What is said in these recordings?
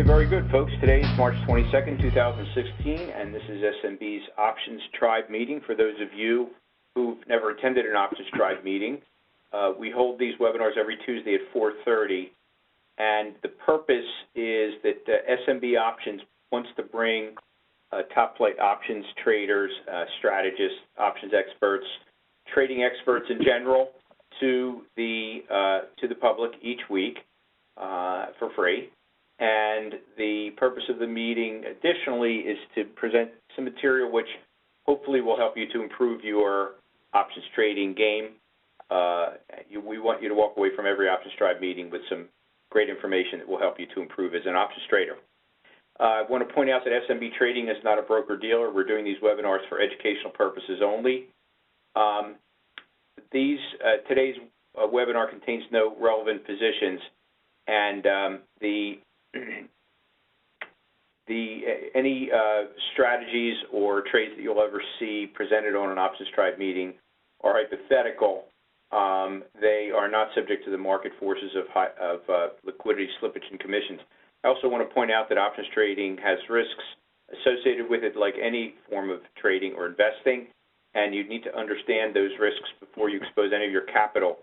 Okay, very good, folks. Today is March 22nd, 2016, and this is SMB's Options Tribe meeting. For those of you who've never attended an Options Tribe meeting, we hold these webinars every Tuesday at 4:30, and the purpose is that SMB Options wants to bring top-flight options traders, strategists, options experts, trading experts in general to the public each week for free. And the purpose of the meeting, additionally, is to present some material which hopefully will help you to improve your options trading game. We want you to walk away from every Options Tribe meeting with some great information that will help you to improve as an options trader. I want to point out that SMB Trading is not a broker-dealer. We're doing these webinars for educational purposes only. Today's webinar contains no relevant positions, and any strategies or trades that you'll ever see presented on an Options Tribe meeting are hypothetical. They are not subject to the market forces of liquidity, slippage, and commissions. I also want to point out that options trading has risks associated with it like any form of trading or investing, and you need to understand those risks before you expose any of your capital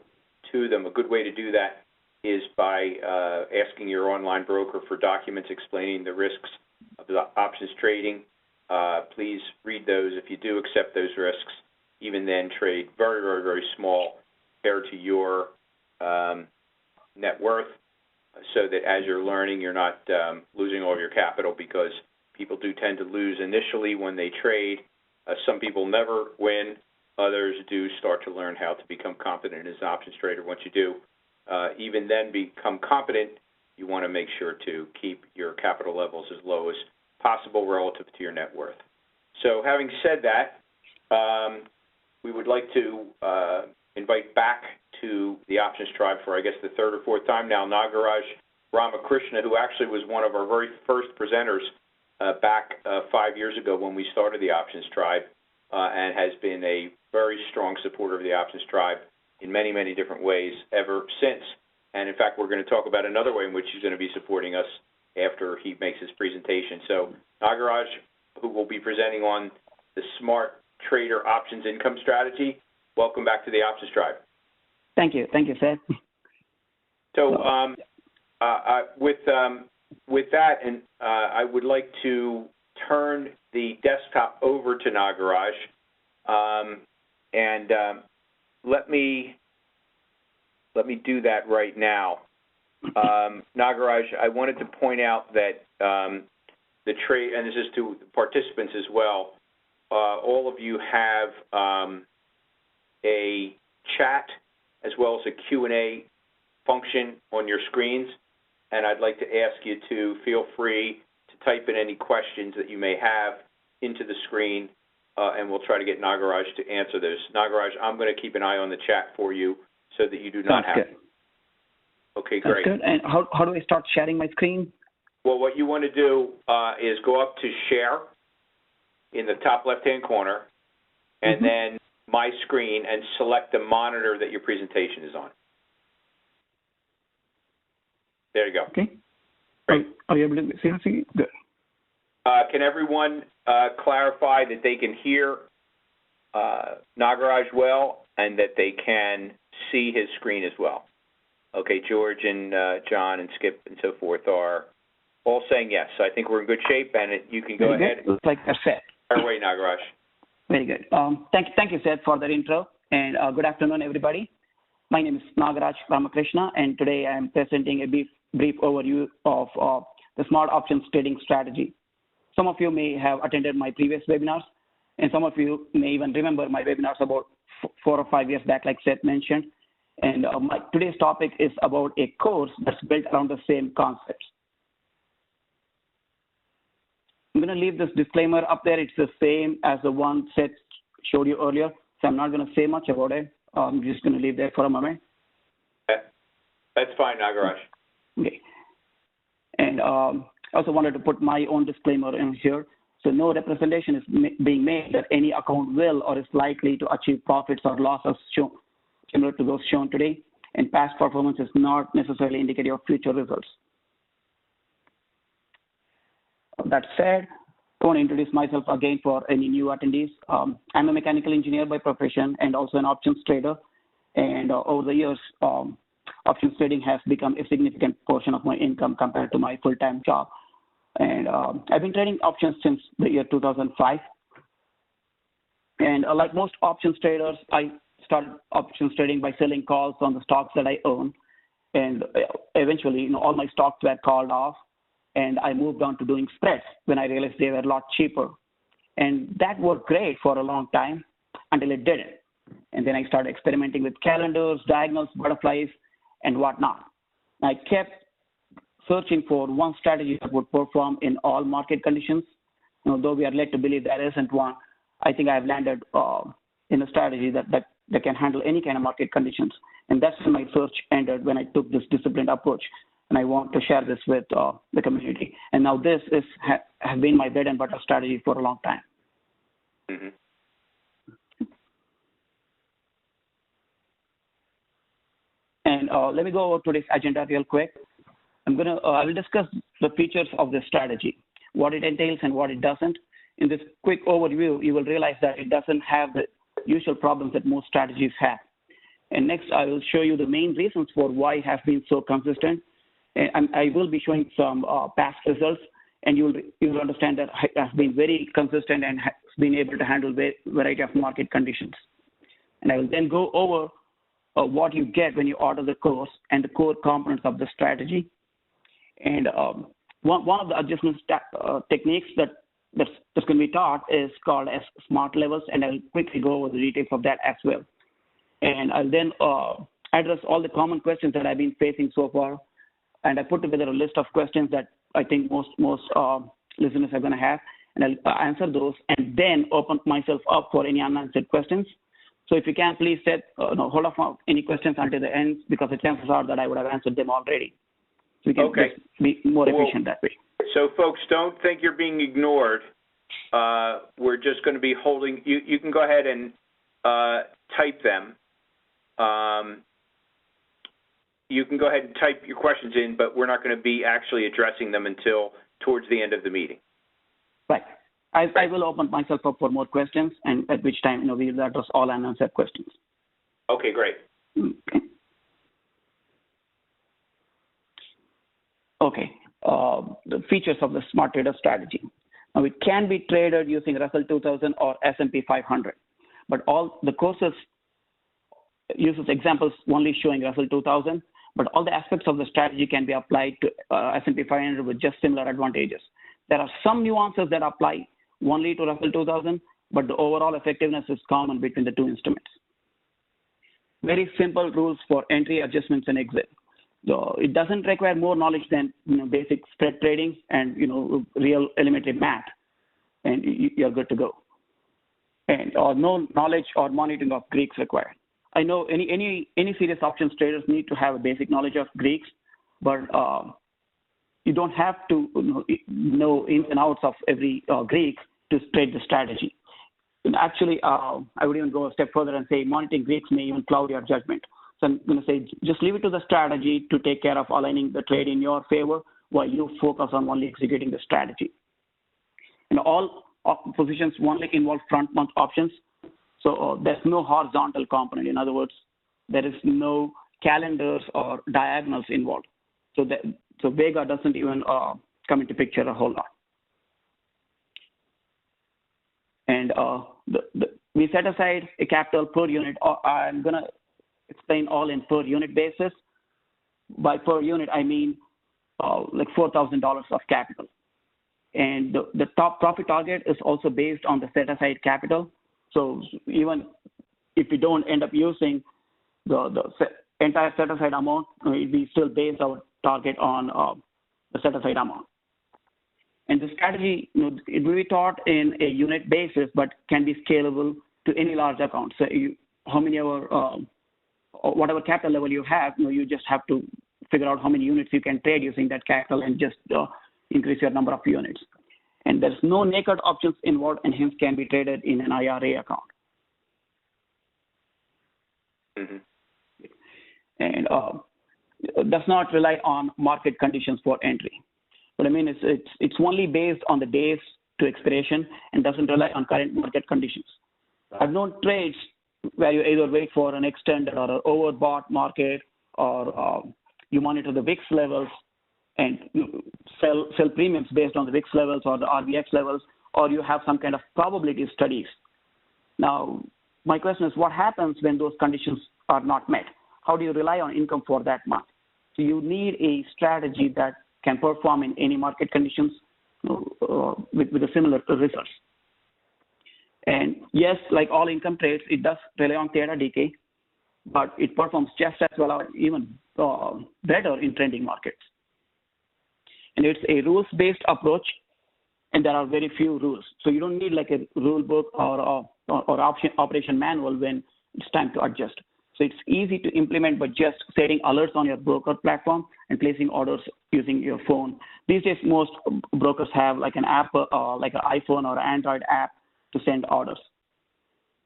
to them. A good way to do that is by asking your online broker for documents explaining the risks of the options trading. Please read those. If you do accept those risks, even then trade very, very, very small compared to your net worth, so that as you're learning, you're not losing all of your capital, because people do tend to lose initially when they trade. Some people never win. Others do start to learn how to become competent as an options trader. Once you do, even then become competent, you want to make sure to keep your capital levels as low as possible relative to your net worth. So having said that, we would like to invite back to the Options Tribe for, I guess, the third or fourth time now, Nagaraj Ramakrishna, who actually was one of our very first presenters back 5 years ago when we started the Options Tribe, and has been a very strong supporter of the Options Tribe in many, many different ways ever since. And in fact, we're going to talk about another way in which he's going to be supporting us after he makes his presentation. So Nagaraj, who will be presenting on the Smart Trader Options Income Strategy, welcome back to the Options Tribe. Thank you, Seth. So with that, and I would like to turn the desktop over to Nagaraj, and let me do that right now. Nagaraj, I wanted to point out that the trade, and this is to participants as well, all of you have a chat as well as a Q&A function on your screens, and I'd like to ask you to feel free to type in any questions that you may have into the screen, and we'll try to get Nagaraj to answer those. Nagaraj, I'm going to keep an eye on the chat for you so that you do not have good. Okay, great. That's good. And how do I start sharing my screen? Well, what you want to do is go up to Share in the top left-hand corner, and then My Screen, and select the monitor that your presentation is on. There you go. Okay. Great. Are you able to see? Good. Can everyone clarify that they can hear Nagaraj well and that they can see his screen as well? Okay, George and John and Skip and so forth are all saying yes. So I think we're in good shape, and you can go ahead. Looks like that's set. Fire away, Nagaraj. Very good. Thank you, Seth, for that intro, and good afternoon, everybody. My name is Nagaraj Ramakrishna, and today I am presenting a brief overview of the Smart Options Trading Strategy. Some of you may have attended my previous webinars, and some of you may even remember my webinars about 4 or 5 years back, like Seth mentioned. And today's topic is about a course that's built around the same concepts. I'm going to leave this disclaimer up there. It's the same as the one Seth showed you earlier, so I'm not going to say much about it. I'm just going to leave that for a moment. That's fine, Nagaraj. Okay. And I also wanted to put my own disclaimer in here. So no representation is being made that any account will or is likely to achieve profits or losses similar to those shown today, and past performance is not necessarily indicative of future results. That said, I want to introduce myself again for any new attendees. I'm a mechanical engineer by profession and also an options trader. And over the years, options trading has become a significant portion of my income compared to my full-time job. And I've been trading options since the year 2005. And like most options traders, I started options trading by selling calls on the stocks that I own. And eventually, all my stocks were called off. And I moved on to doing spreads when I realized they were a lot cheaper. And that worked great for a long time until it didn't. And then I started experimenting with calendars, diagonals, butterflies, and whatnot. I kept searching for one strategy that would perform in all market conditions. Though we are led to believe there isn't one, I think I've landed in a strategy that can handle any kind of market conditions. And that's when my search ended, when I took this disciplined approach. And I want to share this with the community. And now this has been my bread and butter strategy for a long time. Mm-hmm. And let me go over today's agenda real quick. I will discuss the features of this strategy, what it entails and what it doesn't. In this quick overview, you will realize that it doesn't have the usual problems that most strategies have. And next, I will show you the main reasons for why it has been so consistent. And I will be showing some past results, and you will understand that it has been very consistent and has been able to handle a variety of market conditions. And I will then go over what you get when you order the course and the core components of the strategy. And one of the adjustment techniques that's going to be taught is called as smart levels, and I'll quickly go over the details of that as well. And I'll then address all the common questions that I've been facing so far. And I put together a list of questions that I think most listeners are going to have, and I'll answer those and then open myself up for any unanswered questions. So if you can, please hold off on any questions until the end, because the chances are that I would have answered them already. So we can just be more efficient that way. So folks, don't think you're being ignored. We're just going to be holding, you can go ahead and type them. You can go ahead and type your questions in, but we're not going to be actually addressing them until towards the end of the meeting. Right. I will open myself up for more questions, and at which time we will address all unanswered questions. Okay, great. Okay. The features of the Smart Trader strategy. Now, it can be traded using Russell 2000 or S&P 500, but all the courses uses examples only showing Russell 2000, but all the aspects of the strategy can be applied to S&P 500 with just similar advantages. There are some nuances that apply only to Russell 2000, but the overall effectiveness is common between the two instruments. Very simple rules for entry, adjustments, and exit. So it doesn't require more knowledge than basic spread trading and real elementary math, and you're good to go. And no knowledge or monitoring of Greeks required. I know any serious options traders need to have a basic knowledge of Greeks, but you don't have to know ins and outs of every Greek to trade the strategy. And actually, I would even go a step further and say monitoring Greeks may even cloud your judgment. So I'm going to say just leave it to the strategy to take care of aligning the trade in your favor while you focus on only executing the strategy. And all positions only involve front month options. So there's no horizontal component. In other words, there is no calendars or diagonals involved. So Vega doesn't even come into picture a whole lot. And we set aside a capital per unit. I'm going to explain all in per unit basis. By per unit, I mean like $4,000 of capital. And the top profit target is also based on the set aside capital. So even if we don't end up using the entire set aside amount, we still base our target on the set aside amount. And the strategy, it will be taught in a unit basis, but can be scalable to any large account. So whatever capital level you have, you just have to figure out how many units you can trade using that capital and just increase your number of units. And there's no naked options involved, and hence can be traded in an IRA account. Mm-hmm. And does not rely on market conditions for entry. What I mean is it's only based on the days to expiration and doesn't rely on current market conditions. I've known trades where you either wait for an extended or an overbought market, or you monitor the VIX levels and you sell premiums based on the VIX levels or the RBX levels, or you have some kind of probability studies. Now, my question is, what happens when those conditions are not met? How do you rely on income for that month? So you need a strategy that can perform in any market conditions with a similar results. And yes, like all income trades, it does rely on theta decay, but it performs just as well or even better in trending markets. And it's a rules-based approach, and there are very few rules. So you don't need like a rule book or operation manual when it's time to adjust. So it's easy to implement by just setting alerts on your broker platform and placing orders using your phone. These days, most brokers have like an app, like an iPhone or Android app to send orders.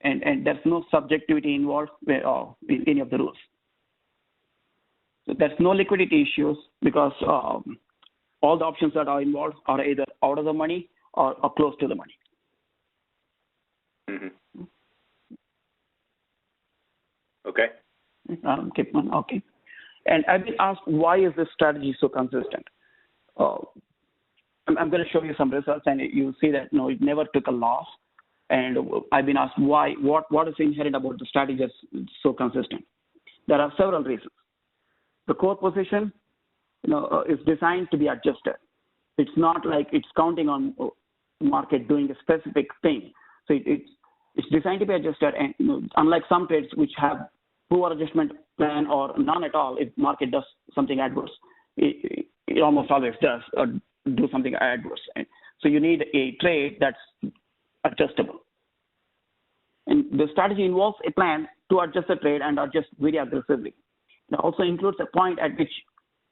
And there's no subjectivity involved in any of the rules. So there's no liquidity issues because all the options that are involved are either out of the money or close to the money. Mm-hmm. Okay. Okay. And I've been asked, why is this strategy so consistent? I'm going to show you some results, and you see that it never took a loss. And I've been asked why. What is inherent about the strategy that's so consistent? There are several reasons. The core position, is designed to be adjusted. It's not like it's counting on market doing a specific thing. So it's designed to be adjusted, and unlike some trades which have poor adjustment plan or none at all, if market does something adverse, it almost always does do something adverse. And so you need a trade that's adjustable. And the strategy involves a plan to adjust the trade and adjust very aggressively. It also includes a point at which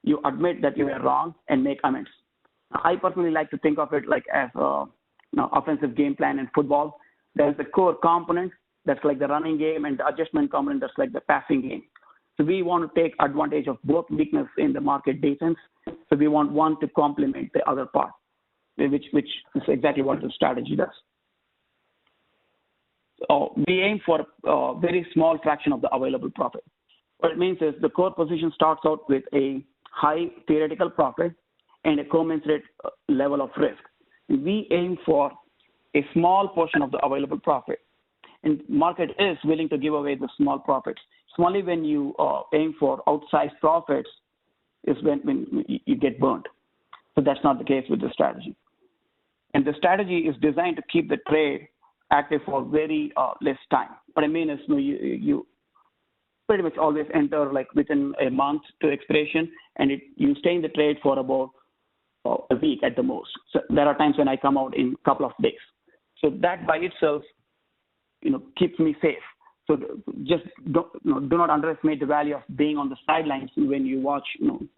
you admit that you were wrong and make amends. I personally like to think of it like as offensive game plan in football. There's the core component that's like the running game, and the adjustment component that's like the passing game. So we want to take advantage of both weakness in the market defense. So we want one to complement the other part, which is exactly what the strategy does. So we aim for a very small fraction of the available profit. What it means is the core position starts out with a high theoretical profit and a commensurate level of risk. We aim for a small portion of the available profit, and market is willing to give away the small profits. It's only when you aim for outsized profits is when you get burnt. So that's not the case with the strategy. And the strategy is designed to keep the trade active for very less time. What I mean is you pretty much always enter like within a month to expiration, and you stay in the trade for about a week at the most. So there are times when I come out in a couple of days. So that by itself, keeps me safe. So just do not underestimate the value of being on the sidelines when you watch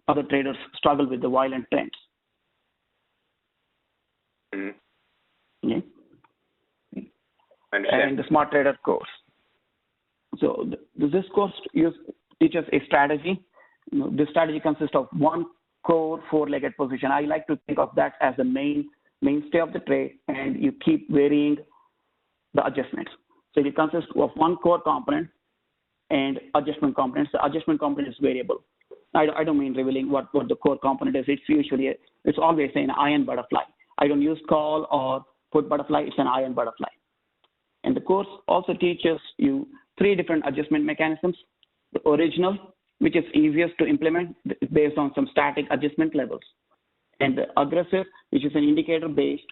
other traders struggle with the violent trends. Mm-hmm. Okay. Understand. And the Smart Trader course. So this course teaches a strategy. This strategy consists of one core four-legged position. I like to think of that as the mainstay of the trade, and you keep varying the adjustments. So it consists of one core component and adjustment components. The adjustment component is variable. I don't mean revealing what the core component is. It's always an iron butterfly. I don't use call or put butterfly. It's an iron butterfly. And the course also teaches you 3 different adjustment mechanisms. The original, which is easiest to implement based on some static adjustment levels. And the aggressive, which is an indicator based,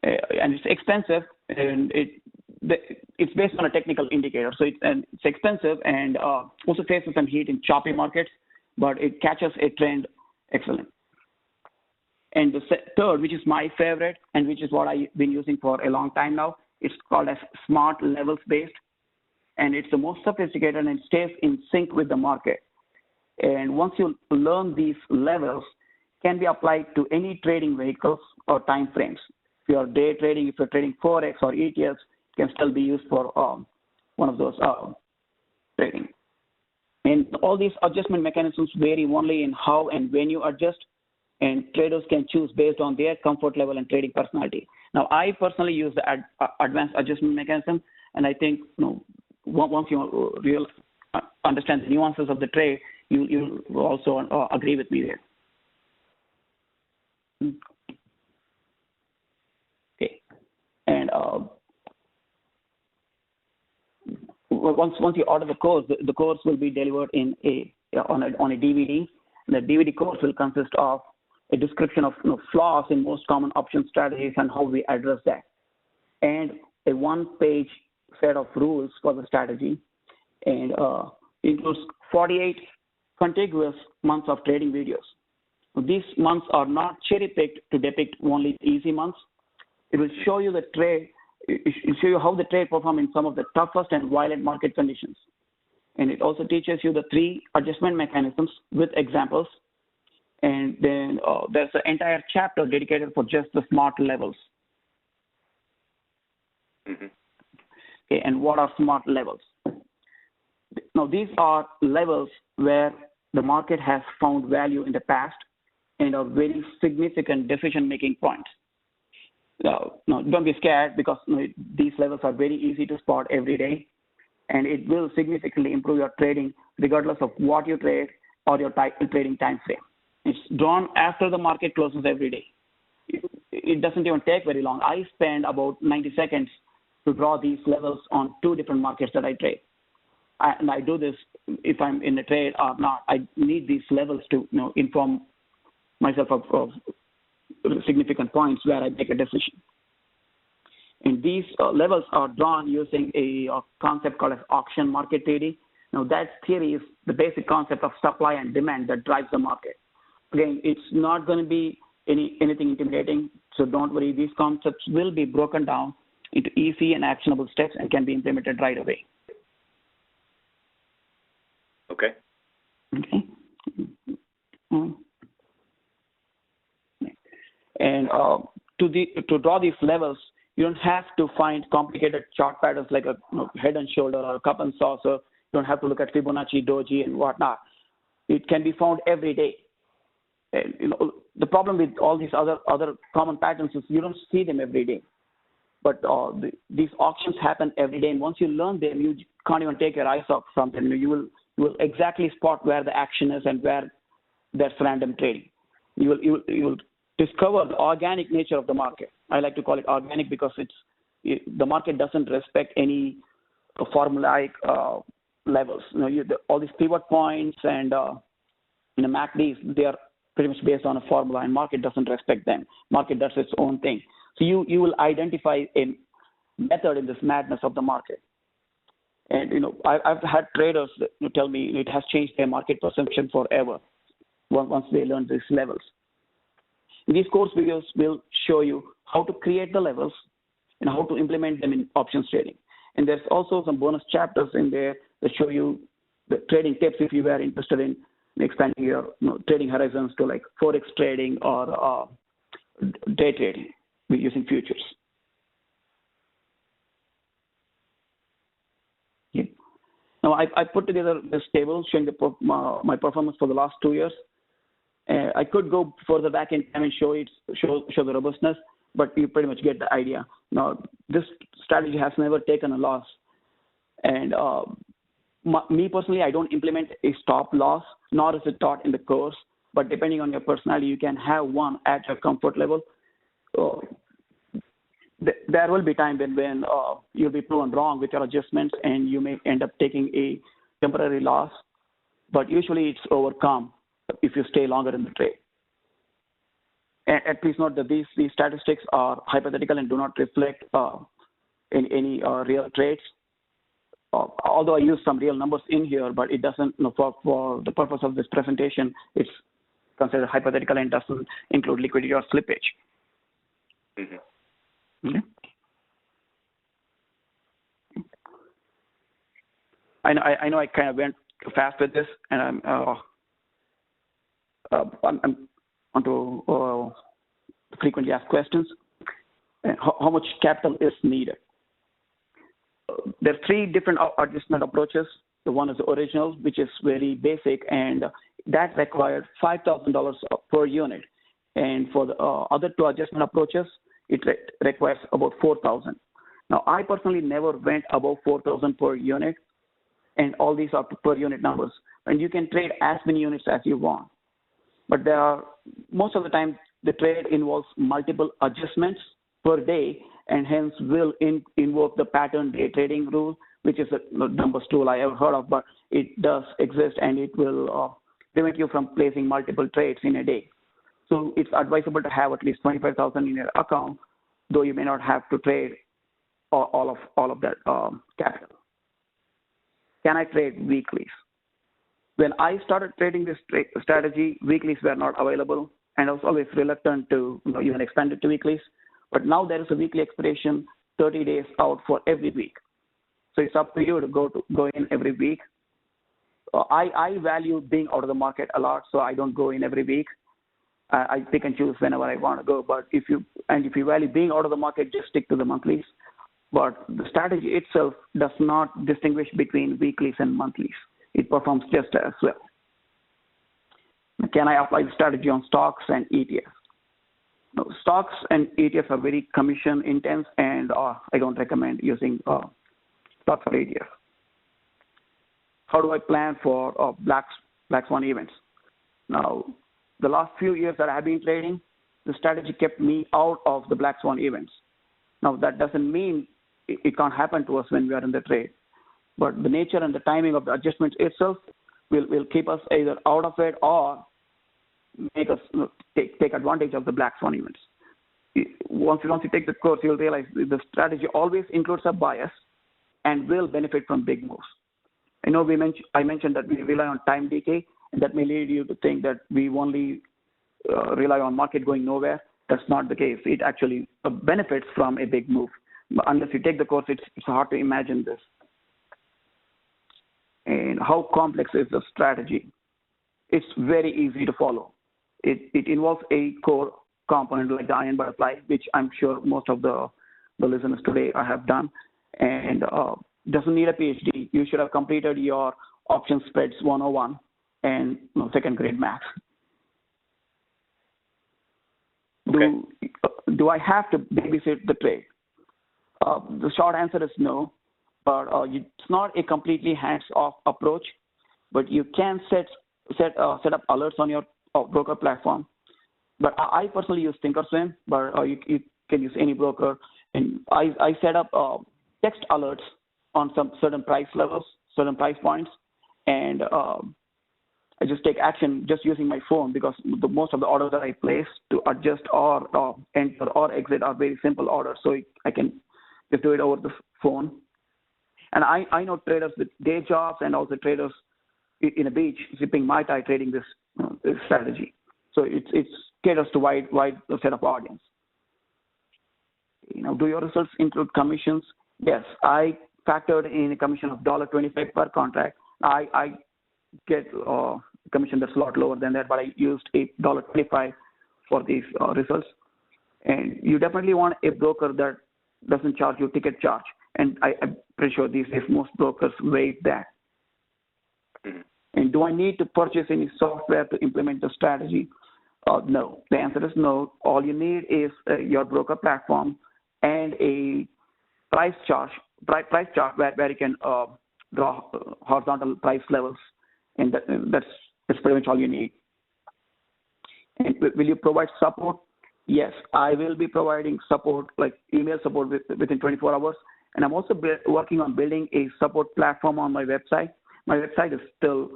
and it's expensive, and it's based on a technical indicator. So it's expensive and also faces some heat in choppy markets, but it catches a trend excellent. And the third, which is my favorite, and which is what I've been using for a long time now, it's called as smart levels based. And it's the most sophisticated, and it stays in sync with the market. And once you learn these levels, can be applied to any trading vehicles or time frames. If you are day trading, if you're trading Forex or ETFs, it can still be used for one of those trading. And all these adjustment mechanisms vary only in how and when you adjust. and traders can choose based on their comfort level and trading personality. Now, I personally use the advanced adjustment mechanism, and I think once you understand the nuances of the trade, you also agree with me there. Okay, and once you order the course, the course will be delivered in on a DVD. The DVD course will consist of a description of flaws in most common option strategies and how we address that, and a one-page set of rules for the strategy, and includes 48 contiguous months of trading videos. These months are not cherry-picked to depict only easy months. It will show you the trade. It will show you how the trade performed in some of the toughest and violent market conditions. And it also teaches you the 3 adjustment mechanisms with examples. And then there's an entire chapter dedicated for just the smart levels. Mm-hmm. Okay, and what are smart levels? Now, these are levels where the market has found value in the past and are very significant decision-making points. Now, don't be scared, because these levels are very easy to spot every day, and it will significantly improve your trading regardless of what you trade or your trading time frame. It's drawn after the market closes every day. It doesn't even take very long. I spend about 90 seconds to draw these levels on 2 different markets that I trade. And I do this if I'm in a trade or not. I need these levels to inform myself of significant points where I make a decision. And these levels are drawn using a concept called as auction market theory. Now, that theory is the basic concept of supply and demand that drives the market. Again, it's not going to be anything intimidating, so don't worry. These concepts will be broken down into easy and actionable steps and can be implemented right away. Okay. Okay. And to draw these levels, you don't have to find complicated chart patterns like a head and shoulder or a cup and saucer. You don't have to look at Fibonacci, Doji, and whatnot. It can be found every day. And, the problem with all these other common patterns is you don't see them every day. But these auctions happen every day, and once you learn them, you can't even take your eyes off from them. You will exactly spot where the action is and where there's random trading. You will discover the organic nature of the market. I like to call it organic because the market doesn't respect any formulaic levels. All these pivot points and MACDs, they are pretty much based on a formula, and market doesn't respect them. Market does its own thing. So you will identify a method in this madness of the market. And I've had traders tell me it has changed their market perception forever once they learn these levels. These course videos will show you how to create the levels and how to implement them in options trading. And there's also some bonus chapters in there that show you the trading tips if you were interested in expanding your trading horizons to like forex trading or day trading using futures. Yeah. Now I put together this table showing my performance for the last 2 years. I could go further back in time and show the robustness, but you pretty much get the idea. Now, this strategy has never taken a loss. And me personally, I don't implement a stop loss, nor is it taught in the course. But depending on your personality, you can have one at your comfort level. There will be time when you'll be proven wrong with your adjustments, and you may end up taking a temporary loss. But usually it's overcome if you stay longer in the trade. And please note that these statistics are hypothetical and do not reflect any real trades. Although I use some real numbers in here, but it doesn't, for the purpose of this presentation, it's considered hypothetical and doesn't include liquidity or slippage. Mm-hmm. Okay. I know I kind of went too fast with this, and I'm onto frequently asked questions. How much capital is needed? There are 3 different adjustment approaches. The one is the original, which is very basic, and that required $5,000 per unit. And for the other two adjustment approaches, it requires about 4,000. Now, I personally never went above 4,000 per unit, and all these are per unit numbers. And you can trade as many units as you want. But there are, most of the time, the trade involves multiple adjustments per day, and hence will invoke the pattern day trading rule, which is the dumbest tool I ever heard of, but it does exist, and it will prevent you from placing multiple trades in a day. So it's advisable to have at least 25,000 in your account, though you may not have to trade all of that capital. Can I trade weeklies? When I started trading this strategy, weeklies were not available, and I was always reluctant to even expand it to weeklies. But now there is a weekly expiration 30 days out for every week. So it's up to you to go in every week. I value being out of the market a lot, so I don't go in every week. I pick and choose whenever I want to go. But if you value being out of the market, just stick to the monthlies. But the strategy itself does not distinguish between weeklies and monthlies. It performs just as well. Can I apply the strategy on stocks and ETFs? No, stocks and ETFs are very commission intense, and I don't recommend using stocks or ETFs. How do I plan for black swan events? Now, the last few years that I have been trading, the strategy kept me out of the black swan events. Now, that doesn't mean it can't happen to us when we are in the trade, but the nature and the timing of the adjustment itself will keep us either out of it or make us take advantage of the black swan events. Once you take the course, you'll realize the strategy always includes a bias and will benefit from big moves. I know I mentioned that we rely on time decay, and that may lead you to think that we only rely on market going nowhere. That's not the case. It actually benefits from a big move. But unless you take the course, it's hard to imagine this. And how complex is the strategy? It's very easy to follow. It involves a core component like the iron butterfly, which I'm sure most of the listeners today have done, and doesn't need a PhD. You should have completed your option spreads 101 and second grade math. Okay. Do I have to babysit the trade? The short answer is no, but it's not a completely hands-off approach, but you can set up alerts on your broker platform. But I personally use Thinkorswim, but you can use any broker. And I set up text alerts on some certain price levels, certain price points, and I just take action just using my phone, because most of the orders that I place to adjust or enter or exit are very simple orders, so I can just do it over the phone. And I know traders with day jobs and also traders in a beach sipping Mai Tai trading this strategy. So it's caters to wide set of audience. Do your results include commissions? Yes, I factored in a commission of $1.25 per contract. I get a commission that's a lot lower than that, but I used $8.25 for these results. And you definitely want a broker that doesn't charge you ticket charge. And I'm pretty sure these days most brokers waive that. And do I need to purchase any software to implement the strategy? No. The answer is no. All you need is your broker platform and a price chart where you can draw horizontal price levels, and that's pretty much all you need. And will you provide support? Yes, I will be providing support, like email support within 24 hours. And I'm also working on building a support platform on my website. My website is still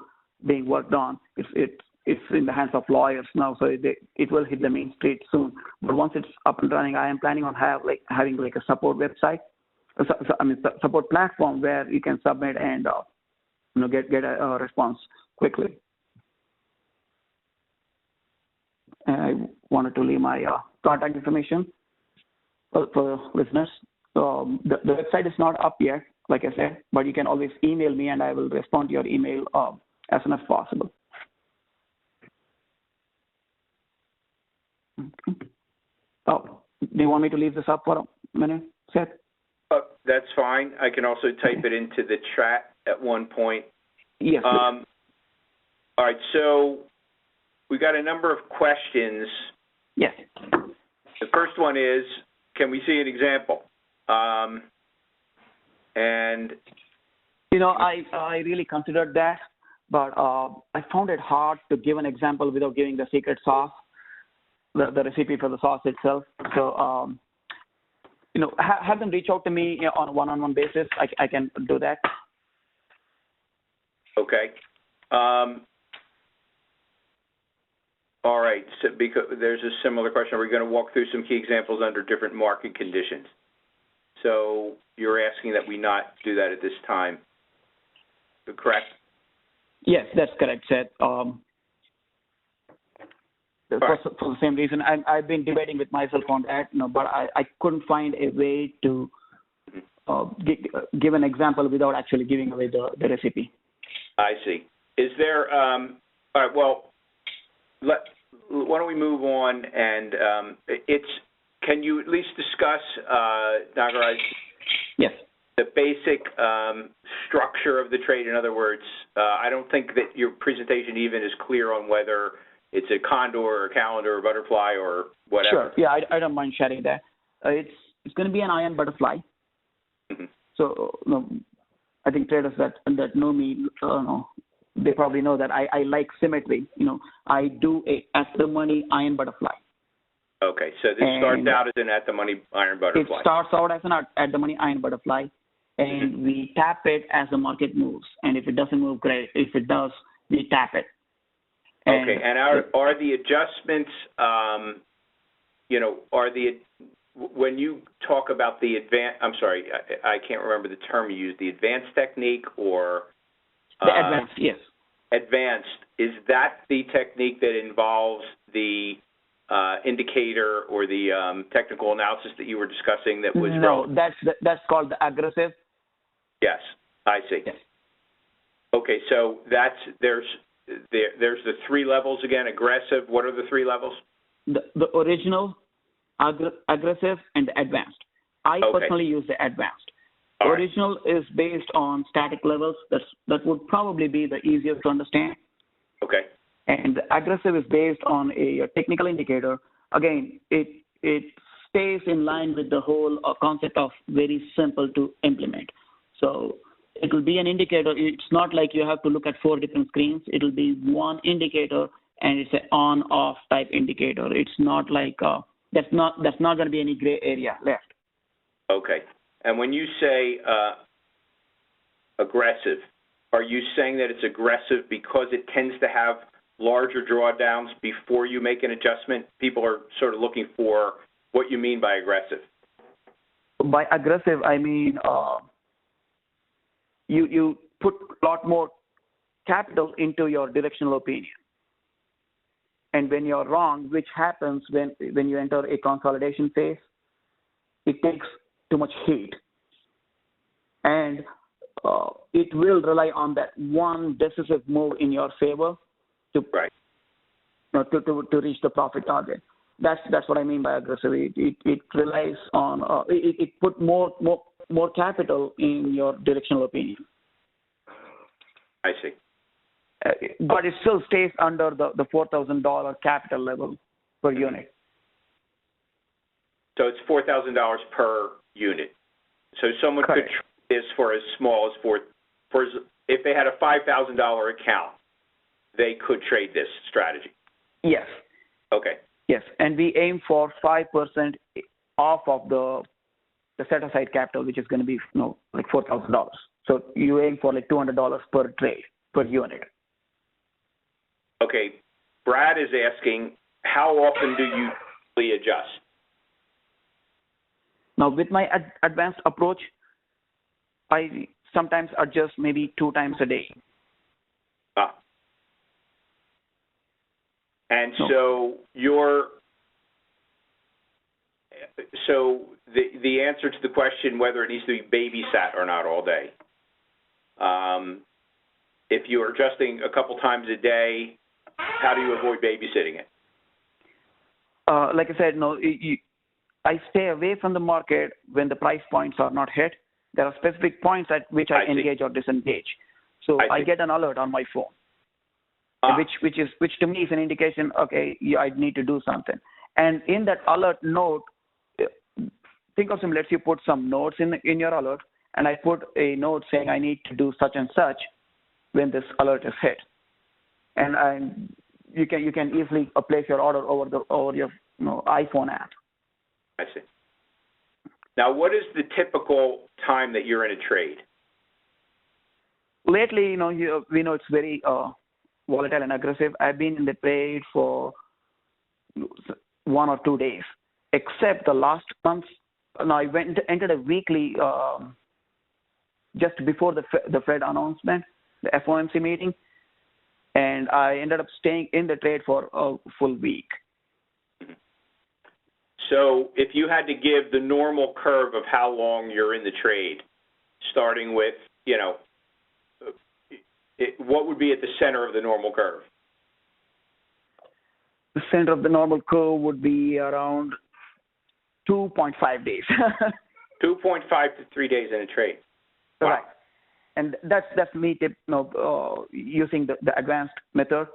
being worked on. It's in the hands of lawyers now, so it will hit the main street soon. But once it's up and running, I am planning on having a support website, support platform where you can submit and get a response quickly. And I wanted to leave my contact information for listeners. The website is not up yet, like I said, but you can always email me and I will respond to your email as soon as possible. Oh, do you want me to leave this up for a minute, Seth? That's fine. I can also type it into the chat at one point. Yes. All right, so we got a number of questions Yes. The first one is, can we see an example? And I really considered that, but I found it hard to give an example without giving the secret sauce, the recipe for the sauce itself. So, have them reach out to me on a one-on-one basis. I can do that. okay. All right. So because there's a similar question, we're going to walk through some key examples under different market conditions. So you're asking that we not do that at this time, correct? Yes, that's correct, Seth. For the same reason, I've been debating with myself on that, but I couldn't find a way to give an example without actually giving away the recipe. I see. Is there, all right, well, why don't we move on, and can you at least discuss, Nagaraj? Yes. The basic structure of the trade? In other words, I don't think that your presentation even is clear on whether it's a condor or a calendar or butterfly or whatever. Sure. Yeah, I don't mind sharing that. It's going to be an iron butterfly. Mm-hmm. So I think traders that know me, they probably know that I like symmetry. I do a at-the-money iron butterfly. Okay, so this starts out as an at-the-money iron butterfly. It starts out as an at-the-money iron butterfly, and we tap it as the market moves. And if it doesn't move, great. If it does, we tap it. Okay, and are the adjustments, when you talk about the I can't remember the term you used, the advanced technique or? The advanced, yes. Advanced, is that the technique that involves the indicator or the technical analysis that you were discussing that was relevant? That's called the aggressive. Yes, I see. Yes. Okay, so there's the three levels again. Aggressive. What are the three levels? The original, aggressive, and the advanced. I personally use the advanced. All original is based on static levels. That would probably be the easiest to understand. Okay. And the aggressive is based on a technical indicator. Again, it stays in line with the whole concept of very simple to implement. So it will be an indicator. It's not like you have to look at 4 different screens. It will be one indicator, and it's an on-off type indicator. It's not like that's not going to be any gray area left. Okay. And when you say aggressive, are you saying that it's aggressive because it tends to have larger drawdowns before you make an adjustment? People are sort of looking for what you mean by aggressive. By aggressive, I mean you put a lot more capital into your directional opinion. And when you're wrong, which happens when you enter a consolidation phase, it takes too much heat. And it will rely on that one decisive move in your favor to reach the profit target. That's what I mean by aggressive. It relies on it put more capital in your directional opinion. I see. But it still stays under the $4,000 capital level per unit. So it's $4,000 per unit. So someone Correct. could trade this for as small as if they had a $5,000 account, they could trade this strategy. Yes. Okay. Yes, and we aim for 5% off of the set-aside capital, which is going to be like $4,000. So you aim for like $200 per trade per unit. Okay. Brad is asking, how often do you really adjust? Now, with my advanced approach, I sometimes adjust maybe 2 times a day. And so the answer to the question whether it needs to be babysat or not all day, if you are adjusting a couple times a day, how do you avoid babysitting it? Like I said, I stay away from the market when the price points are not hit. There are specific points at which I engage or disengage. So I get an alert on my phone, which to me is an indication, okay, I need to do something. And in that alert note, think of some, let's you put some notes in your alert, and I put a note saying I need to do such and such when this alert is hit. And you can easily place your order over your iPhone app. I see. Now, what is the typical time that you're in a trade? Lately, we know it's very volatile and aggressive. I've been in the trade for 1 or 2 days, except the last month. Now I entered a weekly just before the Fed announcement, the FOMC meeting, and I ended up staying in the trade for a full week. So if you had to give the normal curve of how long you're in the trade, starting with, what would be at the center of the normal curve? The center of the normal curve would be around 2.5 days. 2.5 to 3 days in a trade. Wow. Right. And that's me using the advanced method.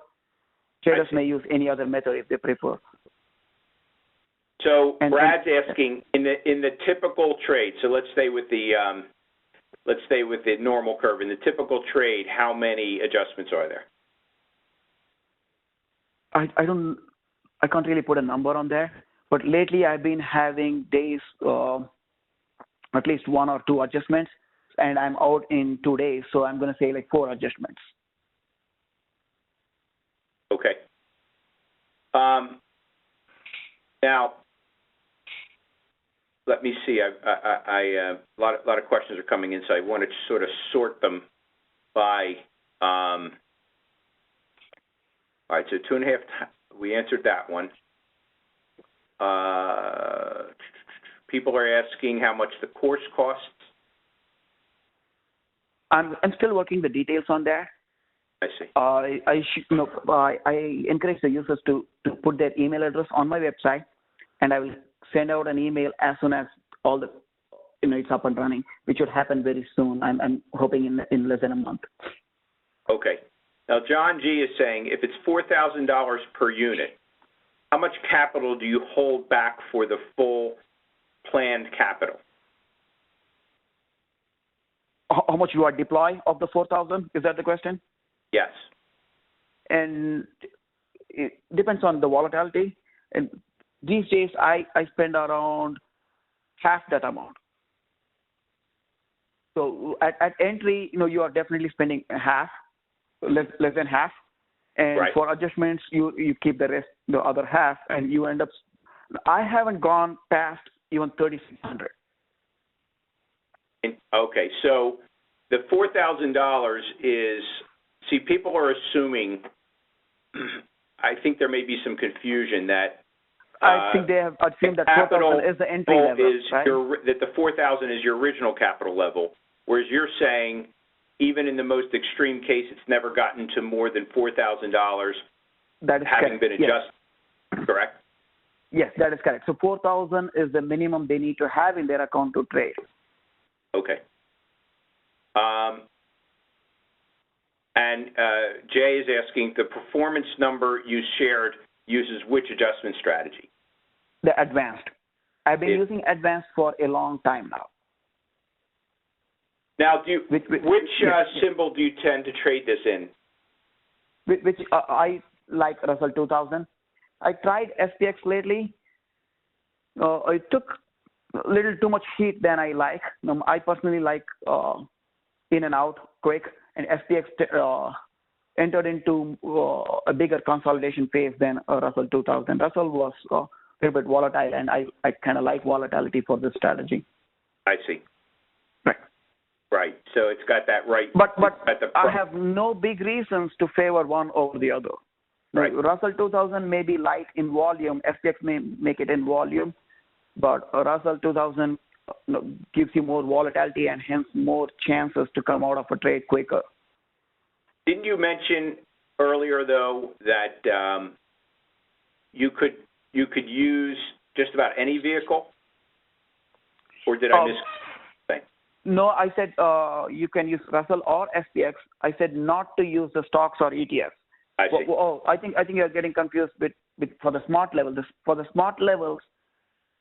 Traders may use any other method if they prefer. So Brad's asking in the typical trade. So let's stay with the normal curve. In the typical trade, how many adjustments are there? I can't really put a number on there, but lately I've been having days at least 1 or 2 adjustments, and I'm out in 2 days, so I'm going to say like 4 adjustments. Okay. Now, let me see. A lot of questions are coming in, so I want to sort of sort them by. All right, so 2.5. We answered that one. People are asking how much the course costs. I'm still working the details on that. I see. I encourage the users to put their email address on my website, and I will send out an email as soon as all the it's up and running, which would happen very soon. I'm hoping in less than a month. Okay. Now John G is saying if it's $4,000 per unit, how much capital do you hold back for the full planned capital? How much you are deploy of the 4,000? Is that the question? Yes. And it depends on the volatility. And these days, I spend around half that amount. So at entry, you are definitely spending half, less than half. And right. For adjustments, you keep the other half, and you end up. I haven't gone past even 3,600. Okay, so the $4,000 is. See, people are assuming. I think there may be some confusion that. I think they have assumed that 4,000 is the entry level, right? That the 4,000 is your original capital level, whereas you're saying even in the most extreme case, it's never gotten to more than $4,000 that is having correct. been adjusted, yes. Correct? Yes, that is correct. So 4,000 is the minimum they need to have in their account to trade. Okay. And Jay is asking, the performance number you shared uses which adjustment strategy? The advanced. I've been using advanced for a long time now. Now, which symbol do you tend to trade this in? Which I like Russell 2000. I tried SPX lately. It took a little too much heat than I like. I personally like in and out quick, and SPX entered into a bigger consolidation phase than Russell 2000. Russell was a little bit volatile, and I kind of like volatility for this strategy. I see. Right. Right. So it's got that right. But I have no big reasons to favor one over the other. Right. Russell 2000 may be light in volume. SPX may make it in volume, but Russell 2000 gives you more volatility and hence more chances to come out of a trade quicker. Didn't you mention earlier though that you could use just about any vehicle, or did I miss something? No, I said you can use Russell or SPX. I said not to use the stocks or ETFs. I see. I think you're getting confused for the smart level. For the smart levels,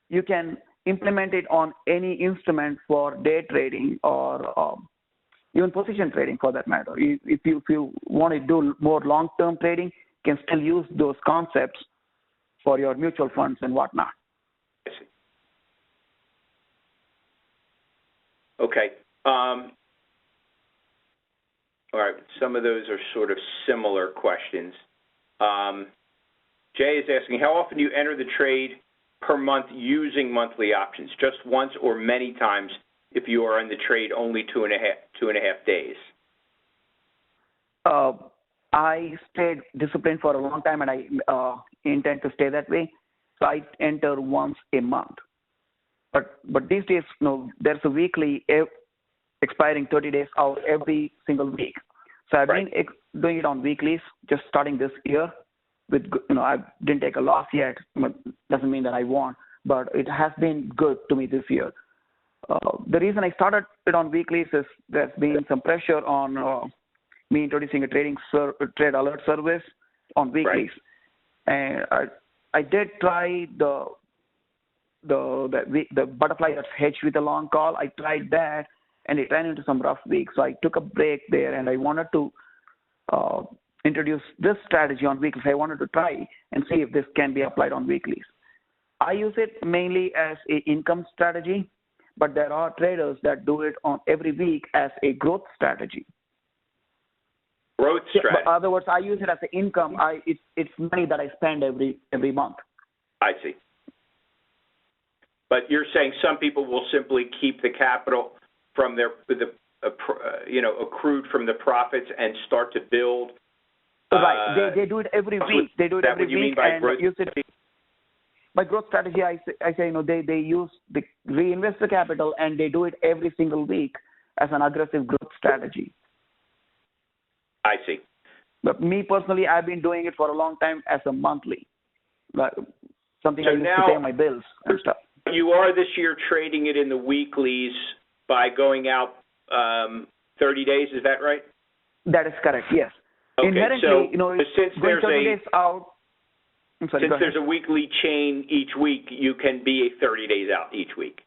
you can implement it on any instrument for day trading or even position trading for that matter. If you want to do more long-term trading, you can still use those concepts for your mutual funds and whatnot. I see. Okay. All right. Some of those are sort of similar questions. Jay is asking, how often do you enter the trade per month using monthly options? Just once or many times if you are in the trade only two and a half days? I stayed disciplined for a long time, and I intend to stay that way. So I enter once a month. But these days, there's a weekly expiring 30 days out every single week. So I've been doing it on weeklies, just starting this year. I didn't take a loss yet. Doesn't mean that I won, but it has been good to me this year. The reason I started it on weeklies is there's been some pressure on me introducing a trade alert service on weeklies, and I did try the butterfly that's hedged with a long call. I tried that, and it ran into some rough weeks. So I took a break there, and I wanted to introduce this strategy on weeklies. I wanted to try and see if this can be applied on weeklies. I use it mainly as an income strategy, but there are traders that do it on every week as a growth strategy. Growth strategy. In other words, I use it as an income. It's money that I spend every month. I see. But you're saying some people will simply keep the capital from accrued from the profits and start to build. Right. They do it every week. They do it every week and use it. By growth strategy, I say they reinvest the capital and they do it every single week as an aggressive growth strategy. I see. But me personally, I've been doing it for a long time as a monthly, something I use to pay my bills and stuff. You are this year trading it in the weeklies by going out 30 days. Is that right? That is correct. Yes. Okay. Inherently, since there's 30 days out. I'm sorry, since there's a weekly chain each week, you can be 30 days out each week.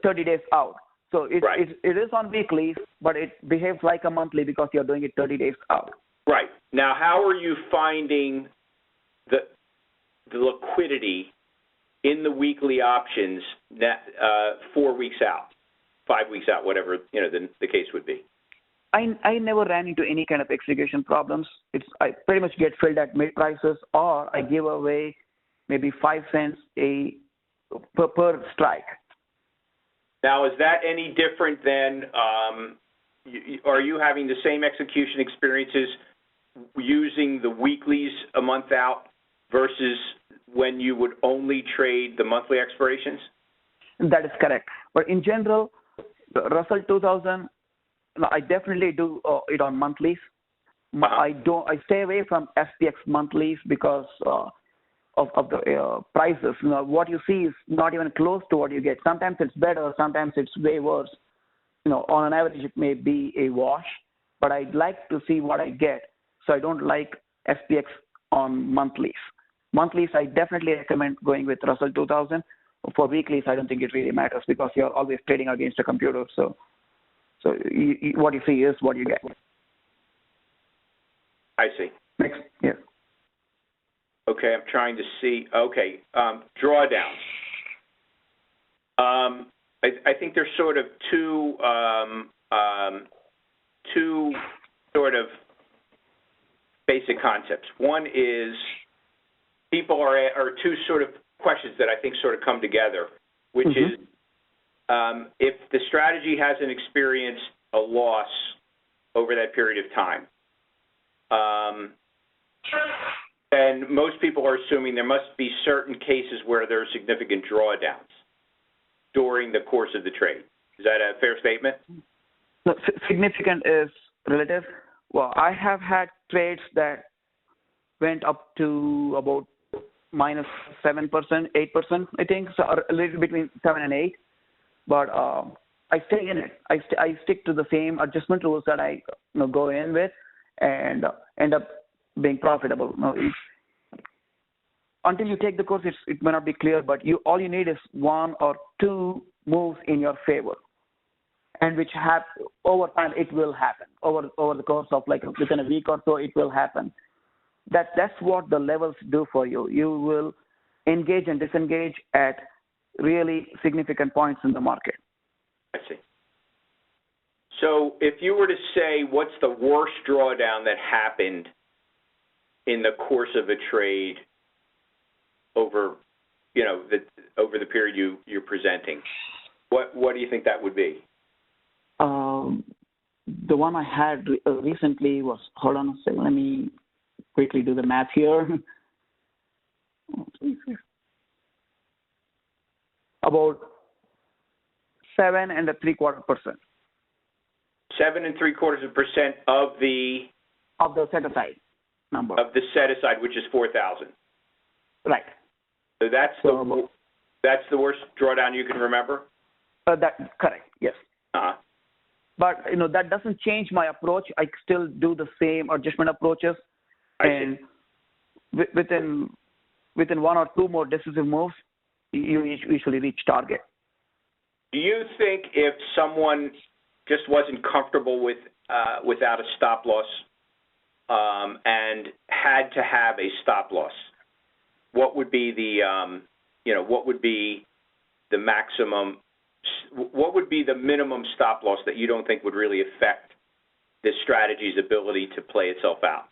30 days out. So it is on weeklies, but it behaves like a monthly because you're doing it 30 days out. Right. Now, how are you finding the liquidity in the weekly options that 4 weeks out, 5 weeks out, whatever the case would be? I never ran into any kind of execution problems. I pretty much get filled at mid prices, or I give away maybe 5 cents per strike. Now, is that any different than? Are you having the same execution experiences using the weeklies a month out versus when you would only trade the monthly expirations? That is correct. But in general, the Russell 2000, I definitely do it on monthlies. I stay away from SPX monthlies because of the prices. What you see is not even close to what you get. Sometimes it's better, sometimes it's way worse. On an average, it may be a wash, but I'd like to see what I get. So I don't like SPX on monthlies. Monthlies, I definitely recommend going with Russell 2000. For weeklies, I don't think it really matters because you're always trading against a computer. So what you see is what you get. I see. Next, yes. Okay, I'm trying to see. Okay, drawdowns. I think there's sort of two sort of basic concepts. One is are two sort of questions that I think sort of come together, which is if the strategy hasn't experienced a loss over that period of time, then most people are assuming there must be certain cases where there are significant drawdowns during the course of the trade. Is that a fair statement? No, significant is relative. Well, I have had trades that went up to about minus 7%, 8%, I think, so a little between 7 and 8. But I stay in it. I stick to the same adjustment rules that I go in with and end up being profitable. until you take the course, it may not be clear, but all you need is one or two moves in your favor, and which over time it will happen over the course of like within a week or so it will happen. That's what the levels do for you. You will engage and disengage at really significant points in the market. I see. So if you were to say what's the worst drawdown that happened in the course of a trade over, over the period you're presenting, what do you think that would be? The one I had recently was, hold on a second, let me quickly do the math here. About 7.75%. 7.75% of the set aside number. Of the set aside, which is 4,000. Right. So that's the worst drawdown you can remember. That correct. Yes. Uh-huh. But that doesn't change my approach. I still do the same adjustment approaches, and within one or two more decisive moves, you usually reach target. Do you think if someone just wasn't comfortable without a stop loss and had to have a stop loss, what would be the maximum? What would be the minimum stop loss that you don't think would really affect this strategy's ability to play itself out?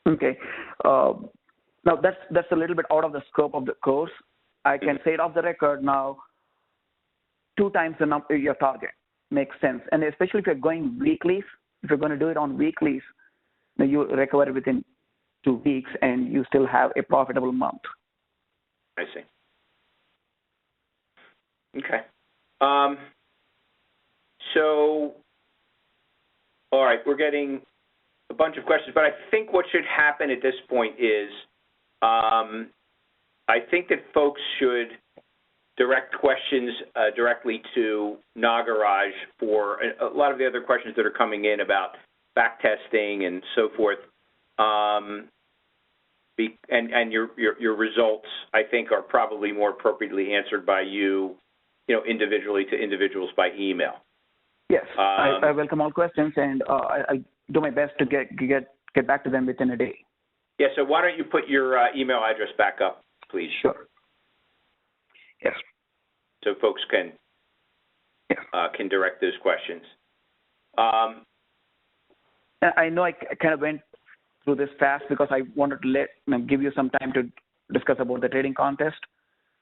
Okay. Now that's a little bit out of the scope of the course. I can say it off the record now. 2 times your target makes sense, and especially if you're going weeklies. If you're going to do it on weeklies, then you recover within 2 weeks, and you still have a profitable month. I see. Okay. So, all right, we're getting a bunch of questions, but I think what should happen at this point is I think that folks should direct questions directly to Nagaraj for a lot of the other questions that are coming in about backtesting and so forth. And your results, I think, are probably more appropriately answered by you, individually to individuals by email. Yes, I welcome all questions, and I do my best to get back to them within a day. Yeah, so why don't you put your email address back up, please? Sure. Yes. So folks can direct those questions. I know I kind of went through this fast because I wanted to give you some time to discuss about the trading contest.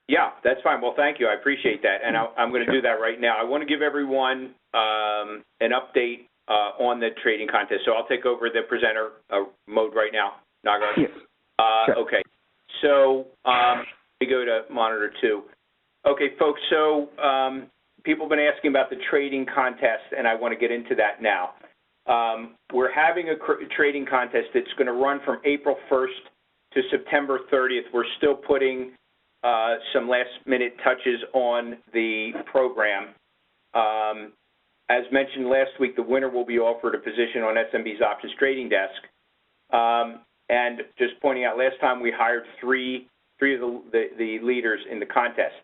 Yeah, that's fine. Well, thank you. I appreciate that, and I'm going to do that right now. I want to give everyone an update on the trading contest. So I'll take over the presenter mode right now, Nagaraj. Yes. Sure. Okay. So we go to monitor 2. Okay, folks. So people have been asking about the trading contest, and I want to get into that now. We're having a trading contest that's going to run from April 1st to September 30th. We're still putting some last-minute touches on the program. As mentioned last week, the winner will be offered a position on SMB's options trading desk. And just pointing out, last time we hired three of the leaders in the contest.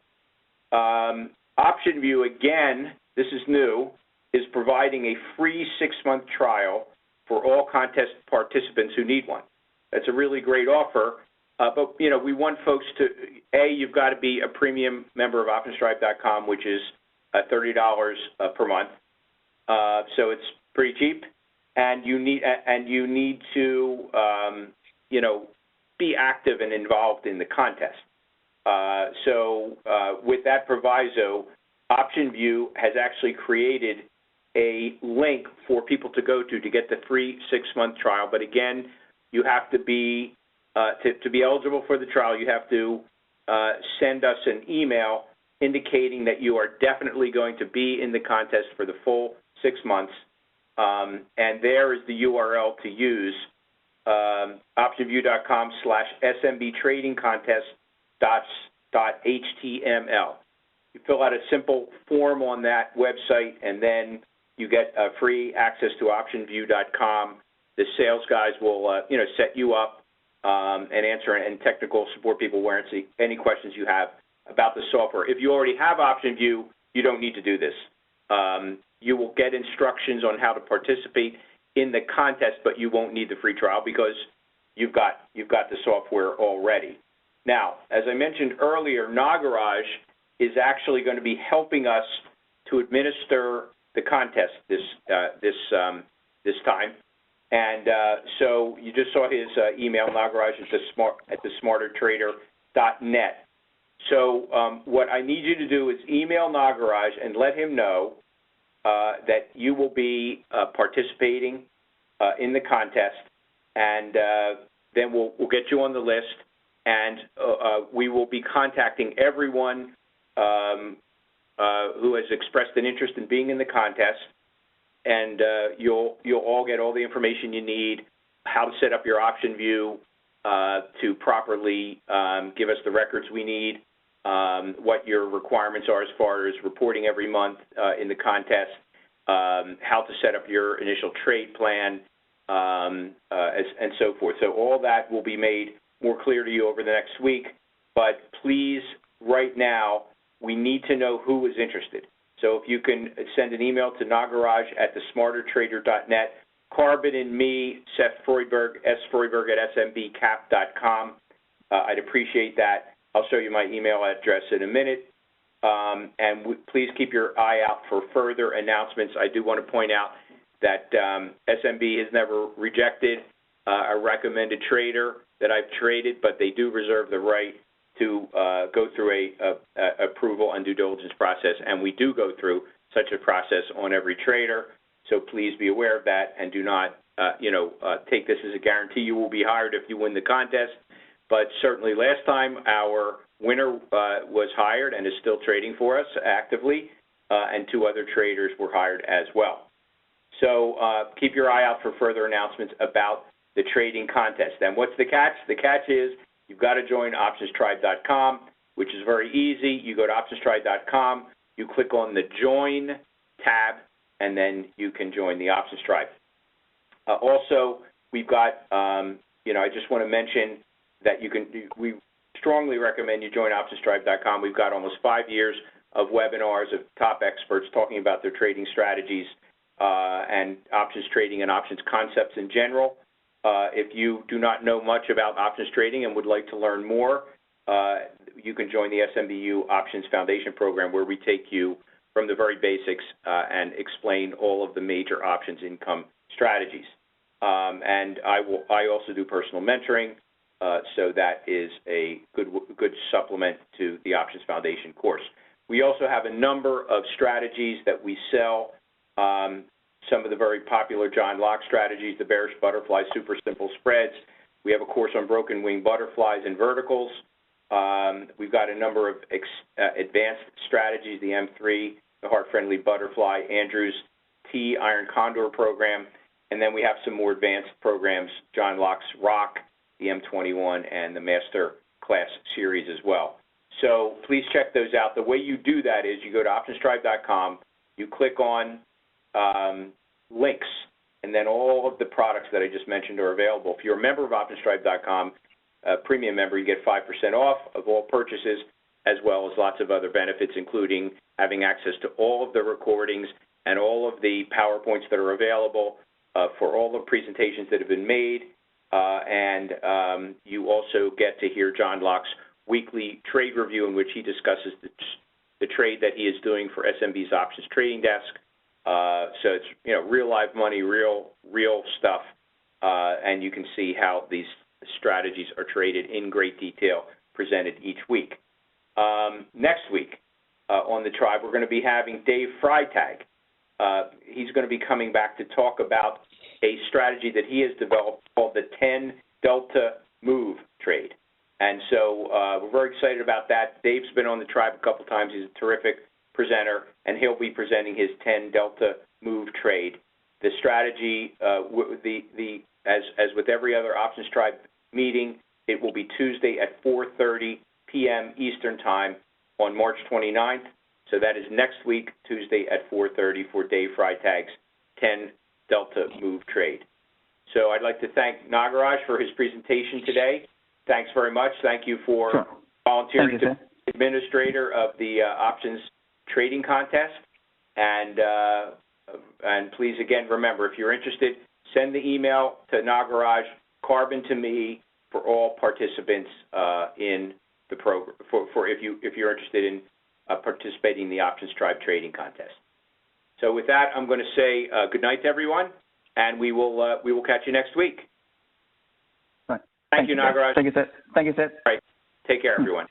OptionView, again, this is new, is providing a free 6-month trial for all contest participants who need one. That's a really great offer. But, we want folks to, you've got to be a premium member of OptionStripe.com, which is $30 per month. So it's pretty cheap. And you need to, be active and involved in the contest. So with that proviso, OptionView has actually created a link for people to go to get the free 6-month trial. But again, you have to be to be eligible for the trial, you have to send us an email indicating that you are definitely going to be in the contest for the full 6 months. And there is the URL to use, optionview.com/SMBTradingContest.html. You fill out a simple form on that website, and then you get free access to optionview.com. The sales guys will, set you up and answer, and technical support people will answer any questions you have about the software. If you already have OptionView, you don't need to do this. You will get instructions on how to participate in the contest, but you won't need the free trial because you've got the software already. Now, as I mentioned earlier, Nagaraj is actually going to be helping us to administer the contest this time. And so you just saw his email, Nagaraj at thesmartertrader.net. So what I need you to do is email Nagaraj and let him know that you will be participating in the contest, and then we'll get you on the list, and we will be contacting everyone who has expressed an interest in being in the contest, and you'll all get all the information you need, how to set up your OptionView to properly give us the records we need, what your requirements are as far as reporting every month in the contest, how to set up your initial trade plan, and so forth. So all that will be made more clear to you over the next week, but please, right now, we need to know who is interested. So if you can send an email to Nagaraj at thesmartertrader.net, Carbon and me, Seth Freudberg, sfreudberg at smbcap.com. I'd appreciate that. I'll show you my email address in a minute. Please keep your eye out for further announcements. I do want to point out that SMB has never rejected a recommended trader that I've traded, but they do reserve the right to go through a approval and due diligence process, and we do go through such a process on every trader. So please be aware of that, and do not, take this as a guarantee you will be hired if you win the contest. But certainly last time our winner was hired and is still trading for us actively, and 2 other traders were hired as well. So keep your eye out for further announcements about the trading contest. And what's the catch? The catch is you've got to join optionstribe.com, which is very easy. You go to optionstribe.com, you click on the Join tab, and then you can join the Options Tribe. Also, we've got, I just want to mention that we strongly recommend you join optionstribe.com. We've got almost 5 years of webinars of top experts talking about their trading strategies and options trading and options concepts in general. If you do not know much about options trading and would like to learn more, you can join the SMBU Options Foundation Program, where we take you from the very basics and explain all of the major options income strategies. And I also do personal mentoring, so that is a good supplement to the Options Foundation course. We also have a number of strategies that we sell. Some of the very popular John Locke strategies, the bearish butterfly, super simple spreads. We have a course on broken wing butterflies and verticals. We've got a number of advanced strategies, the M3, the heart-friendly butterfly, Andrew's T Iron Condor program, and then we have some more advanced programs, John Locke's Rock, the M21, and the Master Class series as well. So please check those out. The way you do that is you go to optionstribe.com, you click on links, and then all of the products that I just mentioned are available. If you're a member of optionstribe.com, a premium member, you get 5% off of all purchases, as well as lots of other benefits, including having access to all of the recordings and all of the PowerPoints that are available for all the presentations that have been made. And you also get to hear John Locke's weekly trade review, in which he discusses the trade that he is doing for SMB's options trading desk. So it's real live money, real stuff, and you can see how these strategies are traded in great detail, presented each week. Next week on the Tribe, we're going to be having Dave Freitag. He's going to be coming back to talk about a strategy that he has developed called the 10 Delta Move trade. And so we're very excited about that. Dave's been on the Tribe a couple times. He's a terrific presenter, and he'll be presenting his 10 Delta Move trade. The strategy, as with every other Options Tribe meeting, it will be Tuesday at 4:30 p.m. Eastern Time on March 29th. So that is next week, Tuesday at 4:30 for Dave Freitag's 10 Delta Move trade. So I'd like to thank Nagaraj for his presentation today. Thanks very much. Thank you for Sure. volunteering Thank you, to be administrator of the options trading contest. And please, again, remember, if you're interested, send the email to Nagaraj, Carbon to me, for all participants in the program, if you're interested in participating in the Options Tribe Trading Contest. So with that, I'm going to say good night to everyone, and we will catch you next week. Right. Thank you, Nagaraj. Thank you, sir. Thank you, sir. All right. Take care, everyone.